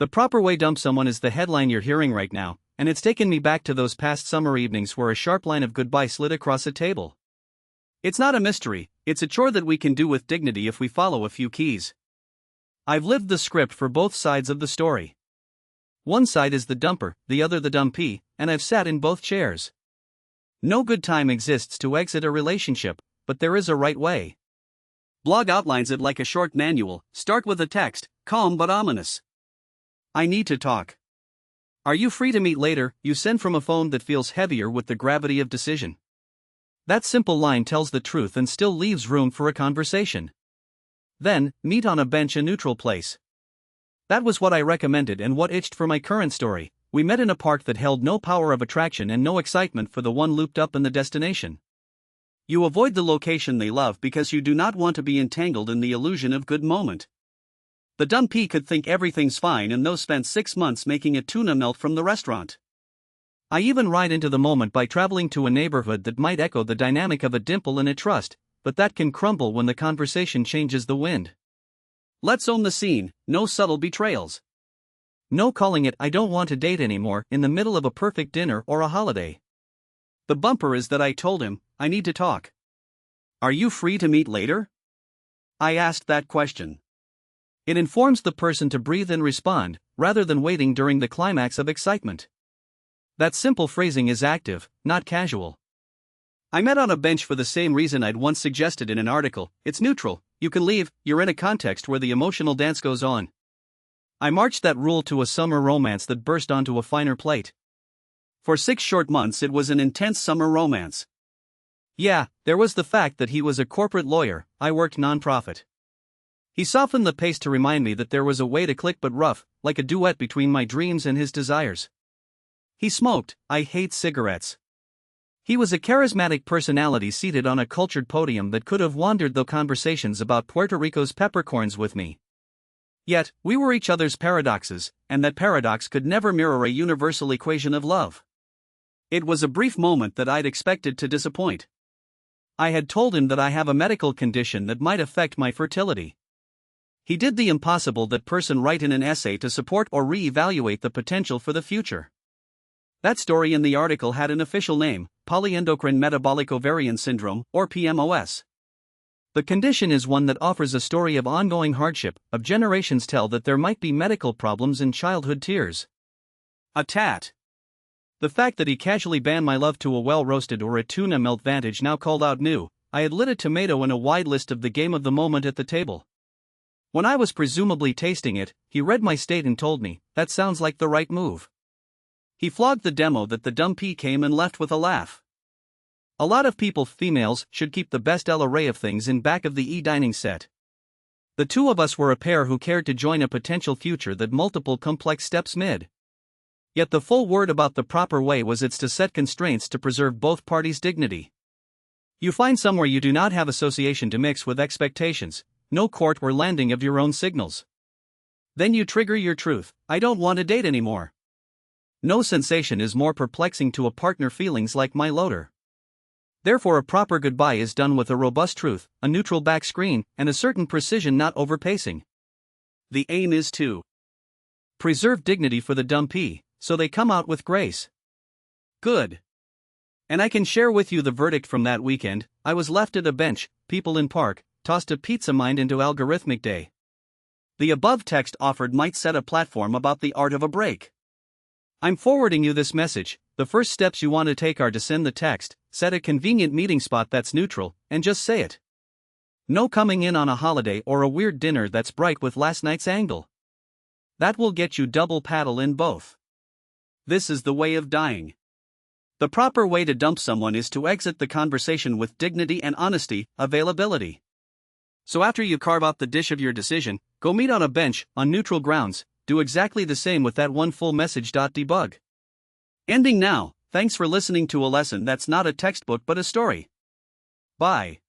The proper way to dump someone is the headline you're hearing right now, and it's taken me back to those past summer evenings where a sharp line of goodbye slid across a table. It's not a mystery, it's a chore that we can do with dignity if we follow a few keys. I've lived the script for both sides of the story. One side is the dumper, the other the dumpee, and I've sat in both chairs. No good time exists to exit a relationship, but there is a right way. Blog outlines it like a short manual. Start with a text, calm but ominous. I need to talk. Are you free to meet later? You send from a phone that feels heavier with the gravity of decision. That simple line tells the truth and still leaves room for a conversation. Then, meet on a bench, a neutral place. That was what I recommended and what itched for my current story. We met in a park that held no power of attraction and no excitement for the one looped up in the destination. You avoid the location they love because you do not want to be entangled in the illusion of good moment. The dumpee could think everything's fine and those spent 6 months making a tuna melt from the restaurant. I even ride into the moment by traveling to a neighborhood that might echo the dynamic of a dimple in a trust, but that can crumble when the conversation changes the wind. Let's own the scene, no subtle betrayals. No calling it "I don't want to date anymore" in the middle of a perfect dinner or a holiday. The bumper is that I told him, I need to talk. Are you free to meet later? I asked that question. It informs the person to breathe and respond, rather than waiting during the climax of excitement. That simple phrasing is active, not casual. I met on a bench for the same reason I'd once suggested in an article. It's neutral, you can leave, you're in a context where the emotional dance goes on. I marched that rule to a summer romance that burst onto a finer plate. For 6 short months it was an intense summer romance. Yeah, there was the fact that he was a corporate lawyer, I worked nonprofit. He softened the pace to remind me that there was a way to click but rough, like a duet between my dreams and his desires. He smoked. I hate cigarettes. He was a charismatic personality seated on a cultured podium that could have wandered the conversations about Puerto Rico's peppercorns with me. Yet, we were each other's paradoxes, and that paradox could never mirror a universal equation of love. It was a brief moment that I'd expected to disappoint. I had told him that I have a medical condition that might affect my fertility. He did the impossible that person write in an essay to support or re-evaluate the potential for the future. That story in the article had an official name, polyendocrine metabolic ovarian syndrome, or PMOS. The condition is one that offers a story of ongoing hardship, of generations tell that there might be medical problems in childhood tears. A tat. The fact that he casually banned my love to a well-roasted or a tuna melt vantage now called out new. I had lit a tomato in a wide list of the game of the moment at the table. When I was presumably tasting it, he read my state and told me, that sounds like the right move. He flogged the demo that the dumpee came and left with a laugh. A lot of people, females, should keep the best array of things in back of the e-dining set. The two of us were a pair who cared to join a potential future that multiple complex steps mid. Yet the full word about the proper way was it's to set constraints to preserve both parties' dignity. You find somewhere you do not have association to mix with expectations, no court or landing of your own signals. Then you trigger your truth, I don't want to date anymore. No sensation is more perplexing to a partner feelings like my loader. Therefore a proper goodbye is done with a robust truth, a neutral back screen, and a certain precision, not overpacing. The aim is to preserve dignity for the dumpee, so they come out with grace. Good. And I can share with you the verdict from that weekend. I was left at a bench, people in park, tossed a pizza mind into algorithmic day. The above text offered might set a platform about the art of a break. I'm forwarding you this message. The first steps you want to take are to send the text, set a convenient meeting spot that's neutral, and just say it. No coming in on a holiday or a weird dinner that's bright with last night's angle. That will get you double paddle in both. This is the way of dying. The proper way to dump someone is to exit the conversation with dignity and honesty, availability. So after you carve out the dish of your decision, go meet on a bench, on neutral grounds, do exactly the same with that one full message. Debug. Ending now. Thanks for listening to a lesson that's not a textbook but a story. Bye.